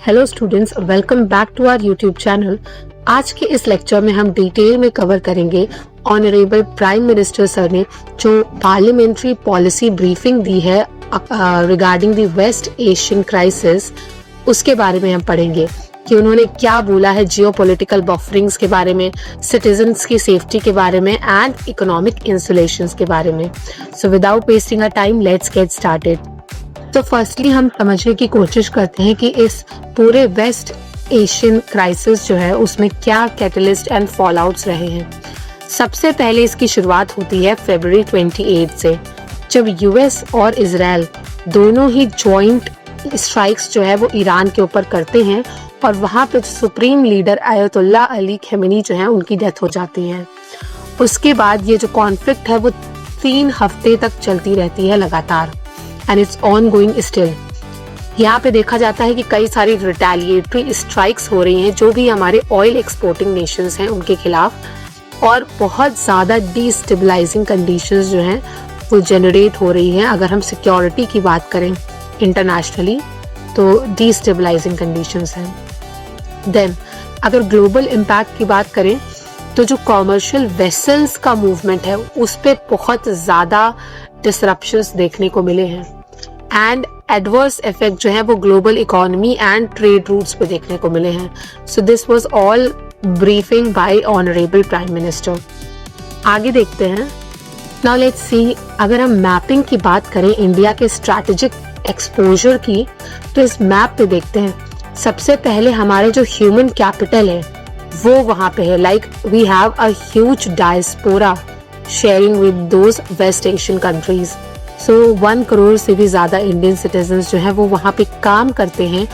Hello students, welcome back to our YouTube channel. आज के इस लेक्चर में हम डिटेल में कवर करेंगे ऑनरेबल प्राइम मिनिस्टर सर ने जो पार्लियामेंट्री पॉलिसी ब्रीफिंग दी है regarding the West Asian crisis. उसके बारे में हम पढ़ेंगे कि उन्होंने क्या बोला है जियोपॉलिटिकल बफरिंग्स के बारे में, सिटीजन्स की सेफ्टी के बारे में एंड इकोनॉमिक इंसुलेशंस के बारे में। So without wasting a time, let's get started. तो फर्स्टली हम समझने की कोशिश करते हैं कि इस पूरे वेस्ट एशियन क्राइसिस जो है उसमें क्या कैटलिस्ट एंड फॉलआउट्स रहे हैं। सबसे पहले इसकी शुरुआत होती है फरवरी 28 से, जब यूएस और इजराइल दोनों ही जॉइंट स्ट्राइक्स जो है वो ईरान के ऊपर करते हैं और वहां पे supreme leader ayatollah Ali Khamenei जो है उनकी डेथ हो जाती है। उसके बाद ये जो कॉन्फ्लिक्ट है वो 3 हफ्ते तक चलती रहती है लगातार एंड इट्स ऑनगोइंग स्टिल। यहाँ पे देखा जाता है कि कई सारी रिटेलिएटरी स्ट्राइक्स हो रही हैं जो भी हमारे ऑयल एक्सपोर्टिंग नेशंस हैं उनके खिलाफ, और बहुत ज़्यादा डिस्टेबलाइजिंग कंडीशंस जो हैं वो जनरेट हो रही हैं। अगर हम सिक्योरिटी की बात करें इंटरनेशनली तो डिस्टेबलाइजिंग कंडीशंस हैं। देन अगर ग्लोबल इम्पैक्ट की बात करें तो जो कॉमर्शियल वेसल्स का मूवमेंट है उस पर बहुत ज़्यादा डिसरप्शंस देखने को मिले हैं एंड एडवर्स इफेक्ट जो है वो global economy and trade routes पे देखने को मिले हैं। So this was all briefing bye honourable prime minister. आगे देखते हैं। नाउ लेट्स सी, अगर हम मैपिंग की बात करें इंडिया के स्ट्रैटेजिक एक्सपोजर की, तो इस मैप पे देखते हैं सबसे पहले हमारे जो ह्यूमन कैपिटल है वो वहां पे है। Like we have a huge diaspora sharing with those West Asian countries. So 1 crore से भी ज्यादा इंडियन सिटीजन्स जो है वो वहाँ पे काम करते हैं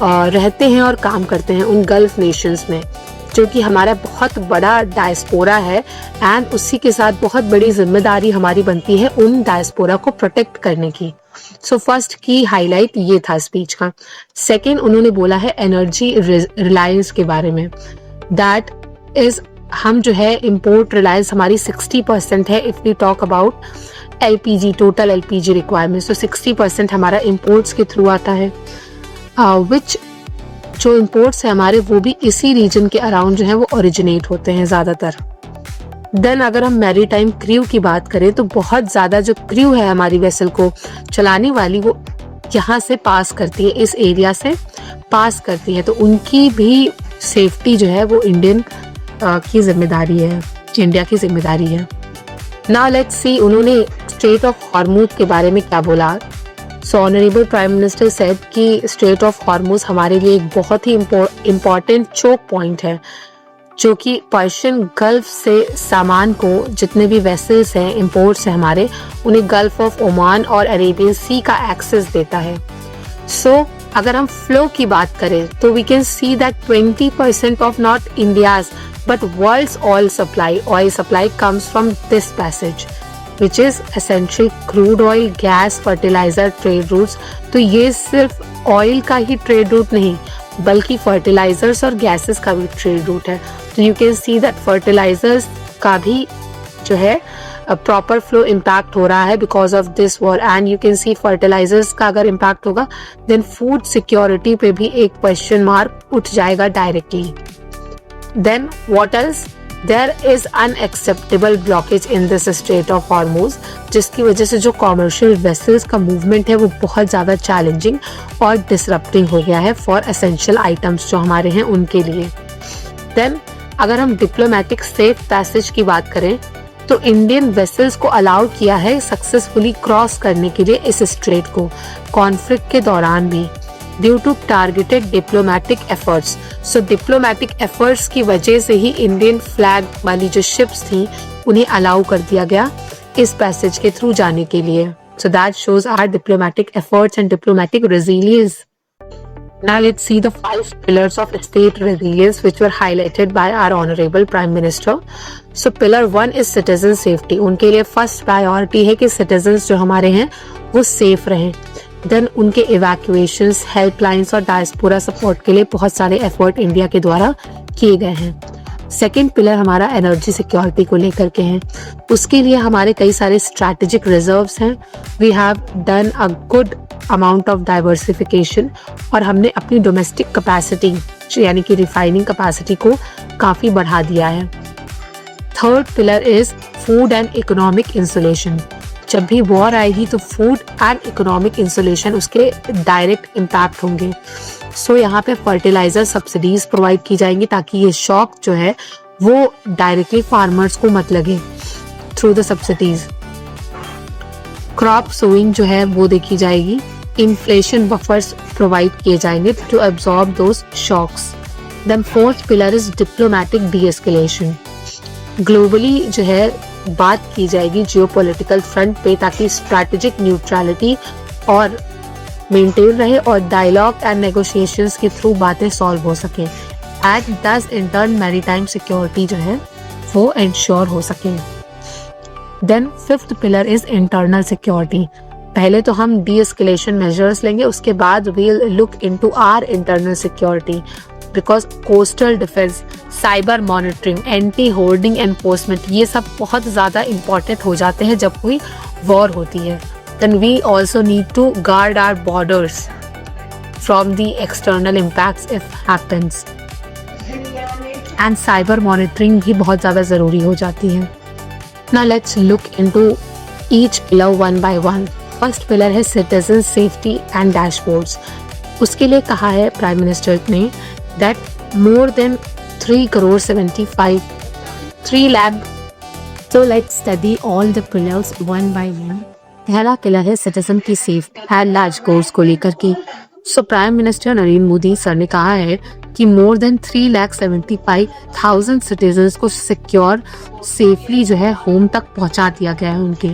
और रहते हैं और काम करते हैं उन गल्फ नेशंस में, जो कि हमारा बहुत बड़ा डायस्पोरा है एंड उसी के साथ बहुत बड़ी जिम्मेदारी हमारी बनती है उन डायस्पोरा को प्रोटेक्ट करने की। सो फर्स्ट की हाईलाइट ये था स्पीच का। सेकेंड, उन्होंने बोला है एनर्जी रिलायंस के बारे में। दैट इज, हम जो है इम्पोर्ट रिलायंस हमारी 60% है if we talk about LPG, total LPG requirements. तो 60% हमारा इम्पोर्ट्स के थ्रू आता है, विच जो इम्पोर्ट्स है हमारे वो भी इसी रीजन के अराउंड जो है वो ओरिजिनेट होते हैं ज्यादातर। देन अगर हम मैरीटाइम क्रू की बात करें तो बहुत ज्यादा जो क्रू है हमारी वेसल को चलाने वाली वो यहाँ से पास करती है, इस एरिया से पास करती है, तो उनकी भी सेफ्टी जो है वो इंडियन की जिम्मेदारी है, इंडिया की जिम्मेदारी है। नाउ लेट्स सी, उन्होंने स्ट्रेट ऑफ हॉर्मुज के बारे में क्या बोला। सो ऑनरेबल प्राइम मिनिस्टर सेड कि स्ट्रेट ऑफ हॉर्मुज हमारे लिए एक बहुत ही इम्पोर्टेंट चोक पॉइंट है, जो कि पर्शियन गल्फ से सामान को, जितने भी वेसल्स हैं, इंपोर्ट्स हैं हमारे, उन्हें गल्फ ऑफ ओमान और अरेबियन सी का एक्सेस देता है। सो अगर हम फ्लो की बात करें तो we can see that 20% of not India's but world's oil supply comes from this passage, which is essentially crude oil, gas, fertilizer trade routes। तो ये सिर्फ ऑयल का ही ट्रेड रूट नहीं बल्कि फर्टिलाइजर्स और गैसेस का भी ट्रेड रूट है। तो you can see that fertilisers का भी जो है प्रॉपर फ्लो इम्पैक्ट हो रहा है because of this war, and you can see fertilisers का अगर इम्पैक्ट होगा देन फूड सिक्योरिटी पे भी एक क्वेश्चन मार्क उठ जाएगा directly. Then what else? There is unacceptable blockage in this Strait of Hormuz, जिसकी वजह से जो कॉमर्शियल वेसल्स का मूवमेंट है वो बहुत ज़्यादा चैलेंजिंग और डिसरप्टिंग हो गया है फॉर एसेंशियल आइटम्स जो हमारे हैं उनके लिए। Then अगर हम डिप्लोमेटिक सेफ पैसेज की बात करें तो इंडियन वेसल्स को अलाउ किया है सक्सेसफुली क्रॉस करने के लिए इस स्ट्रेट को कॉन्फ्लिक्ट के दौरान भी, due to targeted diplomatic efforts. So diplomatic efforts की वजह से ही इंडियन फ्लैग वाली जो शिप्स थी उन्हें अलाउ कर दिया गया इस पैसेज के थ्रू जाने के लिए। So that shows our diplomatic efforts and diplomatic resilience. Now let's see the 5 pillars of state resilience which were highlighted by our honorable prime minister. So pillar 1 is citizen safety. उनके लिए first priority है कि citizens जो हमारे हैं वो safe रहें। Then उनके इवैक्यूएशंस, हेल्पलाइंस और डायस्पोरा सपोर्ट के लिए बहुत सारे एफर्ट इंडिया के द्वारा किए गए हैं। सेकेंड पिलर हमारा एनर्जी सिक्योरिटी को लेकर के हैं, उसके लिए हमारे कई सारे स्ट्रैटेजिक रिजर्व्स हैं। We have done a good amount of diversification, और हमने अपनी डोमेस्टिक कैपेसिटी यानी कि रिफाइनिंग कैपेसिटी को काफ़ी बढ़ा दिया है। Third pillar is food and economic insulation. जब भी वॉर आएगी तो फूड एंड इकोनॉमिक इंसुलेशन उसके डायरेक्ट इम्पैक्ट होंगे। सो यहाँ पे फर्टिलाइजर सब्सिडीज प्रोवाइड की जाएंगी ताकि ये शॉक जो है वो डायरेक्टली फार्मर्स को मत लगे through the subsidies. Crop sowing जो है वो देखी जाएगी। इन्फ्लेशन बफर्स प्रोवाइड किए जाएंगे to absorb those shocks. Then fourth pillar is diplomatic de-escalation. Globally जो है बात की जाएगी जियोपॉलिटिकल फ्रंट पे ताकि स्ट्रैटेजिक न्यूट्रलिटी और मेंटेन रहे और डायलॉग एंड नेगोशिएशंस के थ्रू बातें सॉल्व हो सके एंड दस इन टर्न मैरीटाइम सिक्योरिटी जो है वो इंश्योर हो सके। Then fifth pillar is internal security. पहले तो हम डीएस्केलेशन मेजर्स लेंगे, उसके बाद we'll look into our internal security because coastal defence, cyber monitoring, anti hoarding enforcement ये सब बहुत ज़्यादा इम्पोर्टेंट हो जाते हैं जब कोई वॉर होती है। Then we also need to guard our borders from the external impacts if happens. And cyber monitoring भी बहुत ज़्यादा ज़रूरी हो जाती है। Now let's look into each pillar one by one. First pillar है citizen safety and dashboards. उसके लिए कहा है प्राइम मिनिस्टर ने that more than 3 lakh. So let's study all the pillars one by one. पहला पिलर है citizen की safety and large goals को लेकर की। So prime minister Narendra Modi sir ने कहा है कि मोर देन 3,75,000 सिटीजन्स को सिक्योर सेफली जो है होम तक पहुंचा दिया गया है उनके।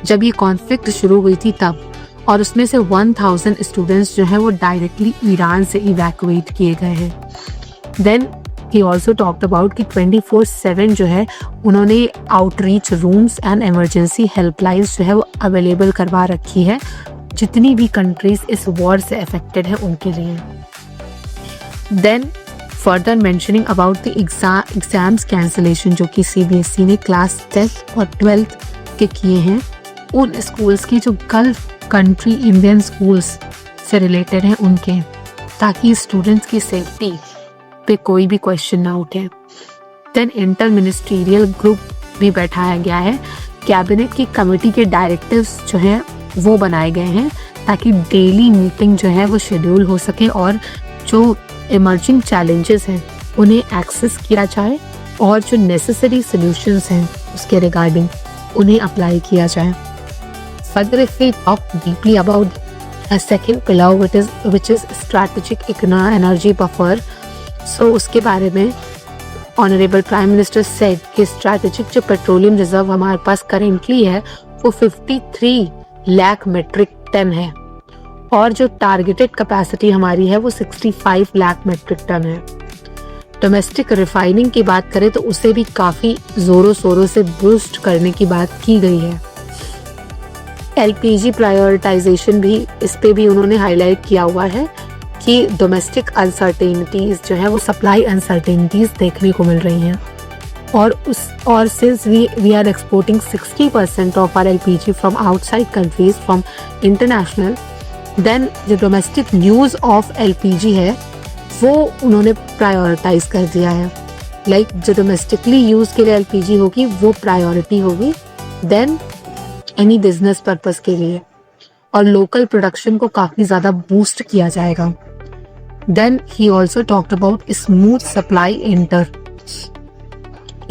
जब ये कॉन्फ्लिक्ट शुरू हुई थी तब, और उसमें से 1,000 स्टूडेंट्स जो है वो डायरेक्टली ईरान से इवैक्यूएट किए गए हैं। Then he also talked about कि 24/7 जो है उन्होंने outreach rooms and emergency helplines जो है वो अवेलेबल करवा रखी है जितनी भी कंट्रीज इस वॉर से अफेक्टेड है उनके लिए। Then further mentioning about the exams cancellation जो कि सीबीएसई ने क्लास 10th और 12th के किए हैं उन स्कूल्स की जो गल्फ कंट्री इंडियन स्कूल्स से रिलेटेड हैं उनके, ताकि स्टूडेंट्स की सेफ्टी पे कोई भी क्वेश्चन ना उठे। देन इंटर मिनिस्ट्रियल ग्रुप भी बैठाया गया है। कैबिनेट की कमेटी के डायरेक्टिव्स जो हैं वो बनाए गए हैं ताकि डेली मीटिंग जो है वो शेड्यूल हो सके और जो इमर्जिंग चैलेंजेस हैं उन्हें एक्सेस किया जाए और जो नेसेसरी सॉल्यूशंस हैं उसके रिगार्डिंग उन्हें अप्लाई किया जाए। Further if we talk deeply about a second pillar which is strategic energy buffer, so उसके बारे में ऑनरेबल प्राइम मिनिस्टर सेड कि स्ट्रैटेजिक जो पेट्रोलियम रिजर्व हमारे पास करेंटली है वो 53 लाख मेट्रिक टन है और जो टारगेटेड कैपेसिटी हमारी है वो 65 लाख मेट्रिक टन है। डोमेस्टिक रिफाइनिंग की बात करें तो उसे भी काफ़ी ज़ोरों शोरों से बूस्ट करने की बात की गई है। एलपीजी प्रायोरिटाइजेशन भी, इस पे भी उन्होंने हाईलाइट किया हुआ है कि डोमेस्टिक अनसर्टेनिटीज जो है वो सप्लाई अनसर्टेनिटीज देखने को मिल रही हैं और since we are exporting 60% of our LPG from outside countries from international, then जो डोमेस्टिक यूज ऑफ एलपीजी है वो उन्होंने प्रायोरिटाइज कर दिया है। लाइक जो डोमेस्टिकली यूज के लिए एलपीजी होगी वो प्रायोरिटी होगी देन एनी बिजनेस पर्पस के लिए, और लोकल प्रोडक्शन को काफी ज्यादा बूस्ट किया जाएगा। Then he also talked about smooth supply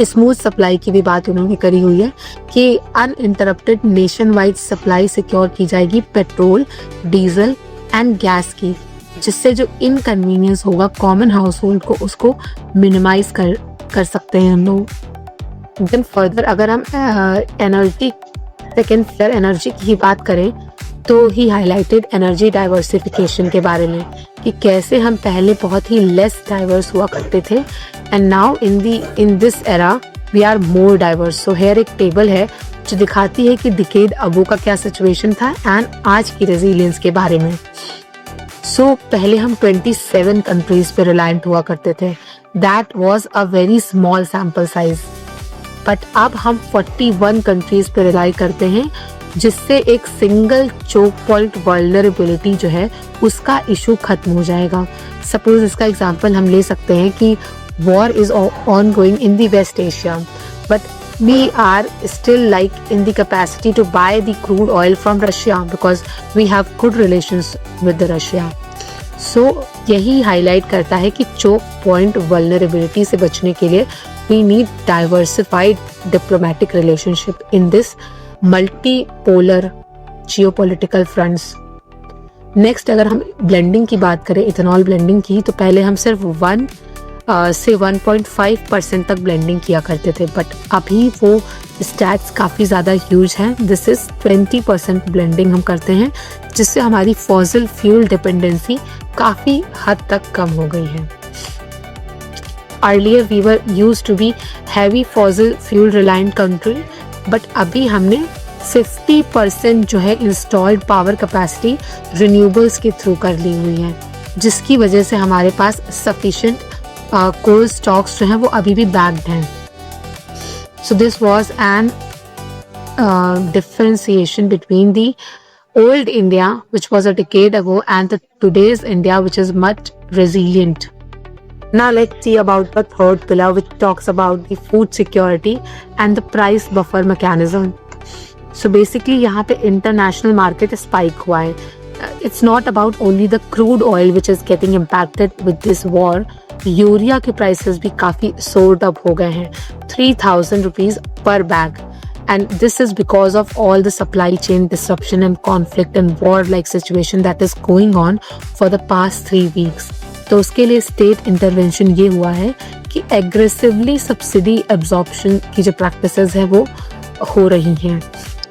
smooth supply की भी बात उन्होंने करी हुई है कि uninterrupted nationwide supply secure की जाएगी पेट्रोल, डीजल एंड गैस की, जिससे जो इनकन्वीनियंस होगा कॉमन हाउस होल्ड को उसको मिनिमाइज कर सकते हैं हम लोग। देन फर्दर अगर हम सेकेंड पिलर एनर्जी की बात करें तो ही हाईलाइटेड एनर्जी डाइवर्सिफिकेशन के बारे में कि कैसे हम पहले बहुत ही लेस डाइवर्स हुआ करते थे and now in this era we are more diverse. So here एक टेबल है जो दिखाती है कि डिकेड अबो का क्या सिचुएशन था एंड आज की रेजिलियंस के बारे में। सो पहले हम 27 कंट्रीज पे रिलायंट हुआ करते थे, that was a very small sample size, but अब हम 41 कंट्रीज पे रिलाई करते हैं जिससे एक सिंगल चोक पॉइंट वल्नरेबिलिटी जो है उसका इशू खत्म हो जाएगा। सपोज इसका एग्जांपल हम ले सकते हैं कि war is ongoing in the West Asia, but we are still like in the capacity to buy the crude oil from Russia because we have good relations with the Russia. So यही highlight करता है कि choke point vulnerability से बचने के लिए we need diversified diplomatic relationship in this multipolar geopolitical fronts. Next अगर हम ब्लेंडिंग की बात करें, इथेनॉल ब्लेंडिंग की, तो पहले हम सिर्फ 1 से 1.5% तक ब्लेंडिंग किया करते थे, बट अभी वो स्टैट्स काफ़ी ज़्यादा ह्यूज हैं। दिस इज़ 20% ब्लेंडिंग हम करते हैं, जिससे हमारी फॉसिल फ्यूल डिपेंडेंसी काफ़ी हद तक कम हो गई है। Earlier we were used to be heavy fossil fuel reliant country, but अभी हमने 50% जो है इंस्टॉल्ड पावर कैपेसिटी रिन्यूएबल्स के थ्रू कर ली हुई है, जिसकी वजह से हमारे पास सफिशिएंट कोल स्टॉक्स जो हैं वो अभी भी बैग्ड हैं। So this was an differentiation between the old India which was a decade ago and the today's India which is much resilient. Now let's see about the third pillar, which talks about the food security and the price buffer mechanism. So basically यहाँ पे international market spike हुआ है. It's not about only the crude oil which is getting impacted with this war. Urea के prices भी काफ़ी sword up हो गए हैं, 3000 rupees पर bag, and this is because of all the supply chain disruption and conflict and war-like situation that is going on for the past 3 weeks. तो उसके लिए स्टेट इंटरवेंशन ये हुआ है कि एग्रेसिवली सब्सिडी एब्जॉर्प्शन की जो प्रैक्टिसेस है वो हो रही हैं,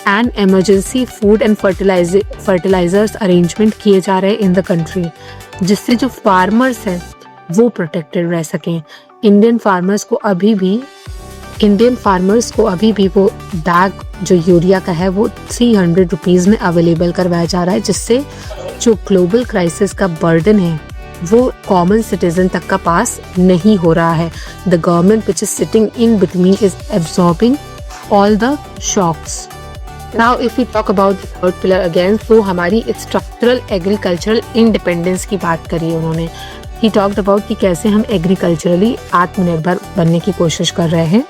and emergency food and fertilisers arrangement किए जा रहे हैं इन द कंट्री, जिससे जो फार्मर्स हैं वो प्रोटेक्टेड रह सकें। इंडियन फार्मर्स को अभी भी वो बैग जो यूरिया का है वो 300 रुपीज़ में अवेलेबल करवाया जा रहा है, जिससे जो ग्लोबल क्राइसिस का बर्डन है वो कॉमन सिटीजन तक का पास नहीं हो रहा है। The government which is sitting in between is absorbing all the shocks. Now if you talk about the third pillar again, तो हमारी स्ट्रक्चरल एग्रीकल्चरल इंडिपेंडेंस की बात करी उन्होंने। ही टॉक्ड अबाउट कि कैसे हम एग्रीकल्चरली आत्मनिर्भर बनने की कोशिश कर रहे हैं।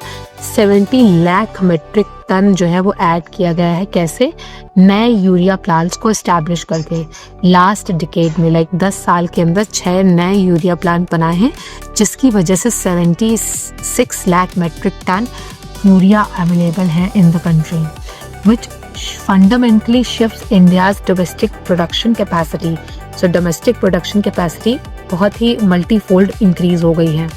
70 लाख मेट्रिक टन जो है वो ऐड किया गया है, कैसे? नए यूरिया प्लांट्स को एस्टैब्लिश करके। लास्ट डिकेड में 10 साल के अंदर 6 नए यूरिया प्लांट बनाए हैं, जिसकी वजह से 76 lakh metric tonne urea available है in the country, which fundamentally shifts India's domestic production capacity. So domestic production capacity बहुत ही मल्टीफोल्ड इंक्रीज हो गई है।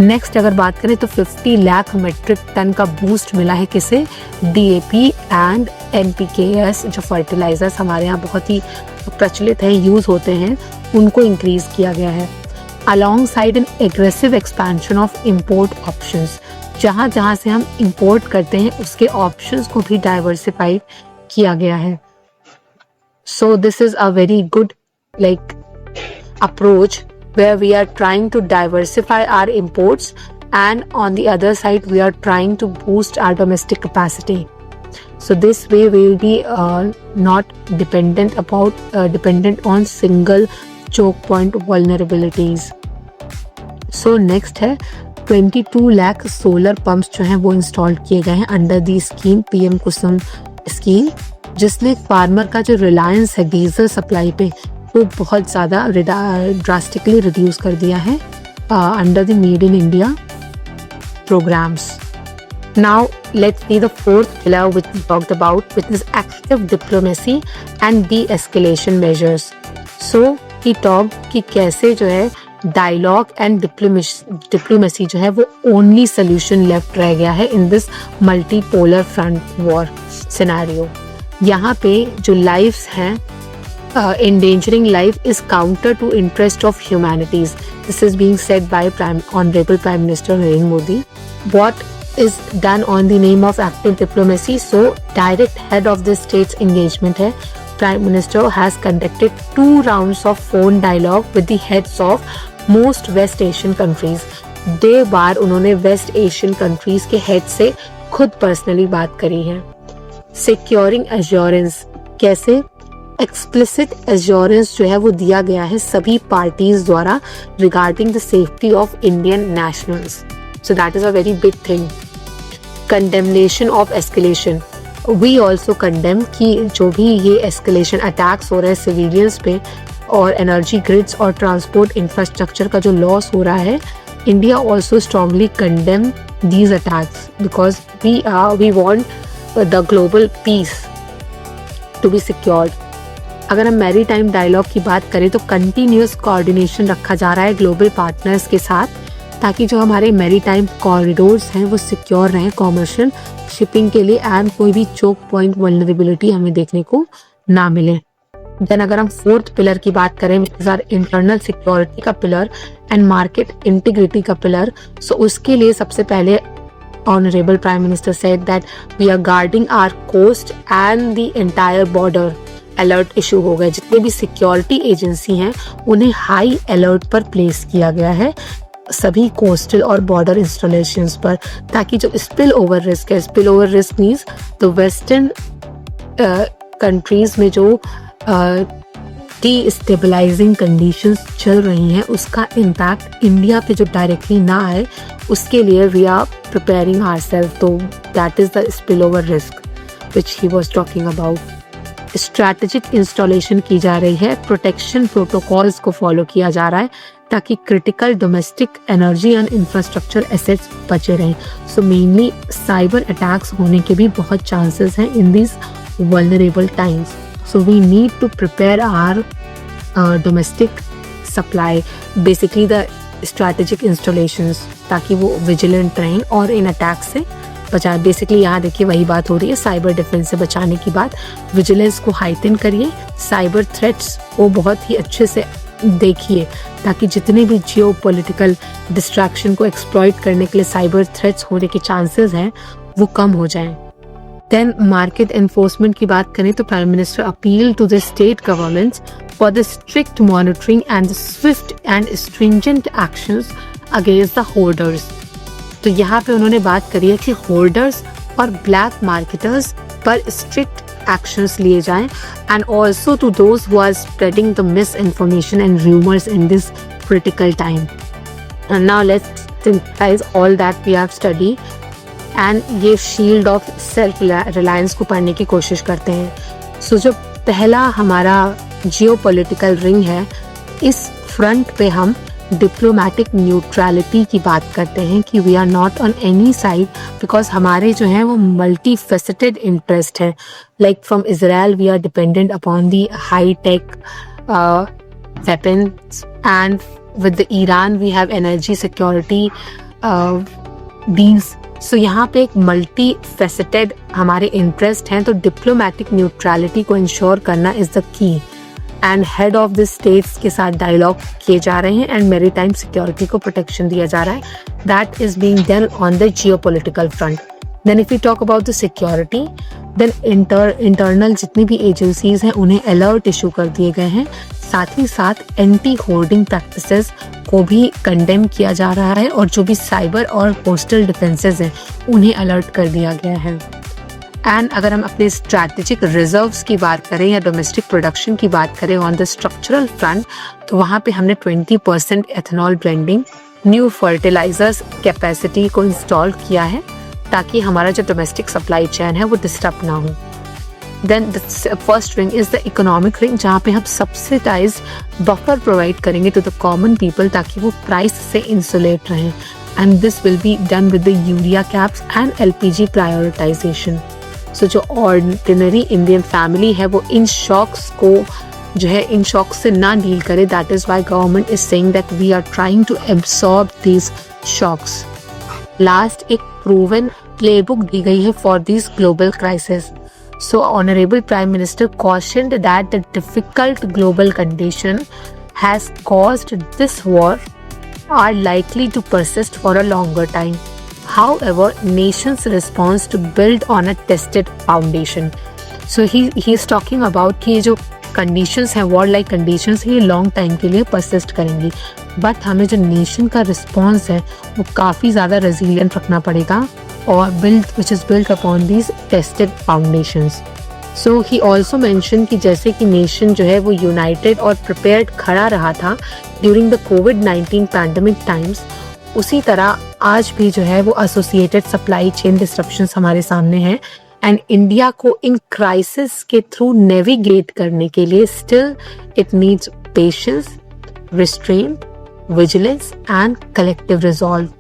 नेक्स्ट अगर बात करें तो 50 लाख मेट्रिक टन का बूस्ट मिला है किसे? DAP एंड NPKs जो फर्टिलाइजर्स हमारे यहाँ बहुत ही प्रचलित है, यूज होते हैं, उनको इंक्रीज किया गया है। Along side N aggressive expansion of import options, जहाँ जहाँ से हम इंपोर्ट करते हैं उसके ऑप्शंस को भी डाइवर्सिफाइड किया गया है। So this is a very good approach where we are trying to diversify our imports, and on the other side we are trying to boost our domestic capacity. So this way we will be not dependent on single choke point vulnerabilities. So next है 22 lakh solar pumps जो हैं वो install किए गए हैं under the scheme PM Kusum scheme, जिसने farmer का जो रिलायंस है डीजल सप्लाई पे वो बहुत ज़्यादा ड्रास्टिकली रिड्यूस कर दिया है under the made in India programmes. Now let's see the fourth pillar which we talked about, which is active diplomacy and de-escalation measures. So he talk कि कैसे जो है डायलॉग एंड डिप्लोमेसी जो है वो ओनली सोल्यूशन लेफ्ट रह गया है in this multipolar front war scenario. यहाँ पे जो लाइफ्स हैं endangering life is counter to interest of humanities. This is being said by Honorable Prime Minister Narendra Modi. What is done on the name of active diplomacy? So direct head of the state's engagement है. Prime Minister has conducted 2 rounds of phone dialogue with the heads of most West Asian countries. Day बार उन्होंने West Asian countries के head से खुद personally बात करी है। Securing assurance, कैसे explicit assurance जो है वो दिया गया है सभी पार्टीज द्वारा regarding the safety of Indian nationals, so that is a very big thing. Condemnation of escalation, we also condemn कि जो भी ये एस्केलेशन अटैक्स हो रहे हैं सिविलियंस पे और एनर्जी ग्रिड्स और ट्रांसपोर्ट इंफ्रास्ट्रक्चर का जो लॉस हो रहा है, India also strongly condemn these attacks because we want the global peace to be secured. अगर हम मैरी टाइम डायलॉग की बात करें तो कंटिन्यूस कोऑर्डिनेशन रखा जा रहा है ग्लोबल पार्टनर्स के साथ, ताकि जो हमारे मैरी टाइम कॉरिडोर्स हैं वो सिक्योर रहें कॉमर्शियल शिपिंग के लिए एंड कोई भी चोक पॉइंट वल्नरेबिलिटी हमें देखने को ना मिले। देन अगर हम फोर्थ पिलर की बात करें which is our internal security का पिलर एंड मार्केट इंटीग्रिटी का पिलर, सो उसके लिए सबसे पहले honourable prime minister said that we are guarding our coast and the entire border. Alert issue हो गए, जितने भी सिक्योरिटी एजेंसी हैं उन्हें हाई अलर्ट पर प्लेस किया गया है सभी कोस्टल और बॉर्डर इंस्टॉलेशंस पर, ताकि जो स्पिल ओवर रिस्क है, स्पिल ओवर रिस्क मीन्स तो वेस्टर्न कंट्रीज में जो डीस्टेबलाइजिंग कंडीशंस चल रही हैं उसका इम्पैक्ट इंडिया पे जो डायरेक्टली ना आए, उसके लिए वी आर प्रिपेयरिंग आवरसेल्फ। तो that is the spill over risk which he was talking about. Strategic installation की जा रही है, प्रोटेक्शन प्रोटोकॉल्स को फॉलो किया जा रहा है ताकि critical domestic energy and infrastructure assets बचे रहें। सो मेनली साइबर अटैक्स होने के भी बहुत चांसेस हैं in this vulnerable times, so we need to prepare our domestic supply, basically the strategic installations, ताकि वो विजिलेंट रहें और इन अटैक से बचाएं। बेसिकली यहाँ देखिए वही बात हो रही है, साइबर डिफेंस से बचाने की बात। विजिलेंस को हाइटन करिए, साइबर थ्रेट्स को बहुत ही अच्छे से देखिए ताकि जितने भी जियो पॉलिटिकल डिस्ट्रैक्शन को एक्सप्लॉइट करने के लिए साइबर थ्रेट्स होने के चांसेस हैं वो कम हो जाएं। देन मार्केट एनफोर्समेंट की बात करें तो prime minister appeal to the state governments for the strict monitoring and swift and stringent actions against the hoarders. तो यहाँ पे उन्होंने बात करी है कि होल्डर्स और ब्लैक मार्केटर्स पर स्ट्रिक्ट एक्शंस लिए जाएं and also to those who are spreading the misinformation and rumours in this critical time. Now let's synthesise all that we have study and ये शील्ड ऑफ सेल्फ रिलायंस को पढ़ने की कोशिश करते हैं। सो जो पहला हमारा जियोपॉलिटिकल रिंग है, इस फ्रंट पे हम डिप्लोमेटिक न्यूट्रलिटी की बात करते हैं कि we are not on any side because हमारे जो हैं वो मल्टी फेसेटेड इंटरेस्ट है। Like from Israel we are dependent upon the high tech weapons and with the Iran we have energy security deals. So यहाँ पे एक multifaceted हमारे interest हैं, तो डिप्लोमेटिक न्यूट्रलिटी को इंश्योर करना is the key and head of the states के साथ डायलॉग किए जा रहे हैं एंड मैरीटाइम सिक्योरिटी को प्रोटेक्शन दिया जा रहा है। That is being done on the geopolitical front. Then if you talk about the security, then internal जितनी भी एजेंसीज हैं उन्हें अलर्ट इशू कर दिए गए हैं। साथ ही साथ एंटी होर्डिंग प्रैक्टिसेस को भी कंडेम किया जा रहा है और जो भी साइबर और कोस्टल डिफेंसेस हैं उन्हें अलर्ट कर दिया गया है। एंड अगर हम अपने स्ट्रैटेजिक रिजर्व्स की बात करें या डोमेस्टिक प्रोडक्शन की बात करें ऑन द स्ट्रक्चरल फ्रंट, तो वहाँ पे हमने 20% ethanol blending new fertilizers capacity को इंस्टॉल किया है ताकि हमारा जो डोमेस्टिक सप्लाई चेन है वो डिस्टर्ब ना हो। Then the first ring is the economic ring, जहाँ पे हम सब्सिडाइज्ड बफर प्रोवाइड करेंगे टू द कॉमन पीपल ताकि वो प्राइस से इंसुलेट रहें and this will be done with the urea caps and LPG prioritisation. So जो ऑर्डिनरी इंडियन फैमिली है वो इन शॉक्स को जो है इन शॉक्स से ना डील करे। That is why government is saying that we are trying to absorb these shocks. Last एक प्रूवन प्लेबुक दी गई है for this global crisis. So Honorable Prime Minister cautioned that the difficult global condition has caused this war are likely to persist for a longer time. However, nations' response to build on a tested foundation. So he is talking about कि ये जो conditions हैं, war-like conditions हैं, ये long time के लिए persist करेंगी. But हमें जो nation का response है वो काफ़ी ज़्यादा resilient रखना पड़ेगा or which is built upon these tested foundations. So he also mentioned कि जैसे कि नेशन जो है वो यूनाइटेड और प्रिपेयर्ड खड़ा रहा था during the covid pandemic times, उसी तरह आज भी जो है वो एसोसिएटेड सप्लाई चेन डिस्ट्रप्शंस हमारे सामने हैं एंड इंडिया को इन क्राइसिस के थ्रू नेविगेट करने के लिए still it needs patience, restraint, vigilance and collective resolve.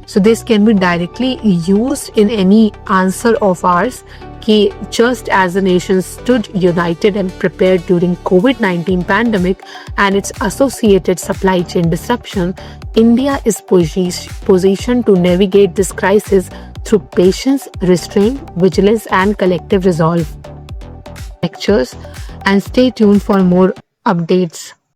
So this can be directly used in any answer of ours कि just as the nation stood united and prepared during COVID-19 pandemic and its associated supply chain disruption, India is positioned to navigate this crisis through patience, restraint, vigilance and collective resolve. Lectures and stay tuned for more updates.